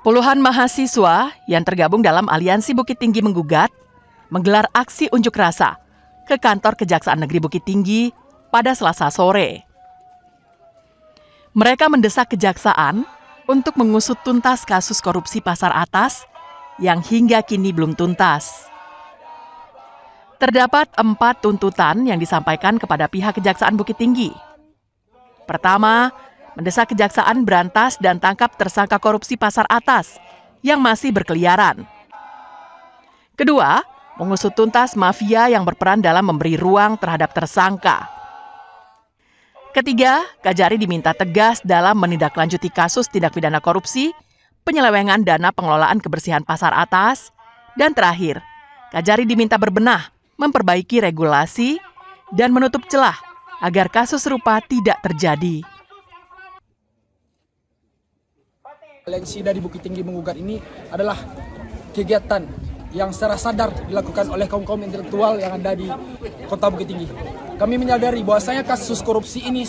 Puluhan mahasiswa yang tergabung dalam Aliansi Bukit Tinggi Menggugat menggelar aksi unjuk rasa ke kantor Kejaksaan Negeri Bukit Tinggi pada Selasa sore. Mereka mendesak kejaksaan untuk mengusut tuntas kasus korupsi Pasar Atas yang hingga kini belum tuntas. Terdapat 4 tuntutan yang disampaikan kepada pihak Kejaksaan Bukit Tinggi. Pertama, mendesak kejaksaan berantas dan tangkap tersangka korupsi Pasar Atas yang masih berkeliaran. Kedua, mengusut tuntas mafia yang berperan dalam memberi ruang terhadap tersangka. Ketiga, Kajari diminta tegas dalam menindaklanjuti kasus tindak pidana korupsi, penyelewengan dana pengelolaan kebersihan Pasar Atas, dan terakhir, Kajari diminta berbenah, memperbaiki regulasi, dan menutup celah agar kasus serupa tidak terjadi. Aliansi dari Bukit Tinggi Menggugat ini adalah kegiatan yang secara sadar dilakukan oleh kaum-kaum intelektual yang ada di Kota Bukit Tinggi. Kami menyadari bahwasanya kasus korupsi ini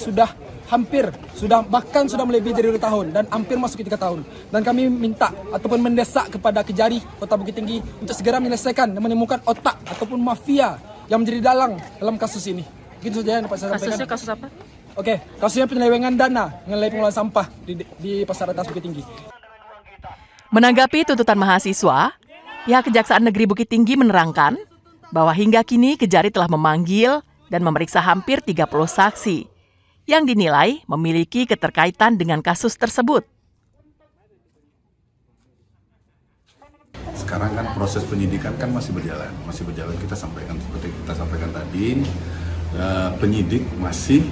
bahkan sudah melebihi dari 2 tahun dan hampir masuk ke 3 tahun. Dan kami minta ataupun mendesak kepada Kejari Kota Bukit Tinggi untuk segera menyelesaikan dan menemukan otak ataupun mafia yang menjadi dalam kasus ini. Begitu saja yang dapat saya sampaikan. Kasusnya kasus apa? Oke, kasusnya penyelewengan dana mengenai pengelolaan sampah di Pasar Atas Bukit Tinggi. Menanggapi tuntutan mahasiswa, pihak Kejaksaan Negeri Bukit Tinggi menerangkan bahwa hingga kini Kejari telah memanggil dan memeriksa hampir 30 saksi yang dinilai memiliki keterkaitan dengan kasus tersebut. Sekarang kan proses penyidikan kan masih berjalan. Kita sampaikan seperti kita sampaikan tadi, penyidik masih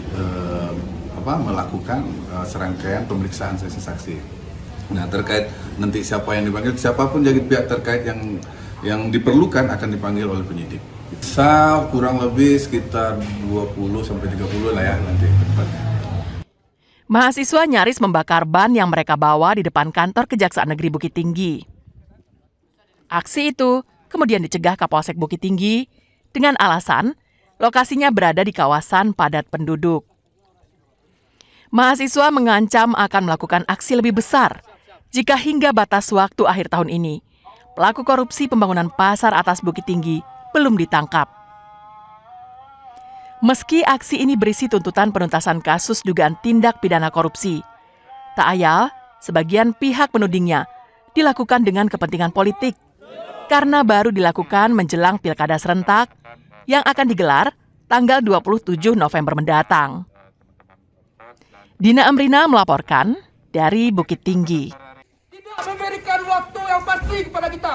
melakukan serangkaian pemeriksaan saksi-saksi. Nah, terkait nanti siapa yang dipanggil, siapapun jadi pihak terkait yang diperlukan akan dipanggil oleh penyidik. Bisa kurang lebih sekitar 20-30 lah ya nanti tempatnya. Mahasiswa nyaris membakar ban yang mereka bawa di depan kantor Kejaksaan Negeri Bukit Tinggi. Aksi itu kemudian dicegah Kapolsek Bukit Tinggi dengan alasan lokasinya berada di kawasan padat penduduk. Mahasiswa mengancam akan melakukan aksi lebih besar jika hingga batas waktu akhir tahun ini pelaku korupsi pembangunan Pasar Atas Bukit Tinggi belum ditangkap. Meski aksi ini berisi tuntutan penuntasan kasus dugaan tindak pidana korupsi, tak ayal sebagian pihak menudingnya dilakukan dengan kepentingan politik karena baru dilakukan menjelang pilkada serentak yang akan digelar tanggal 27 November mendatang. Dina Amrina melaporkan dari Bukit Tinggi. Tidak memberikan waktu yang pasti kepada kita.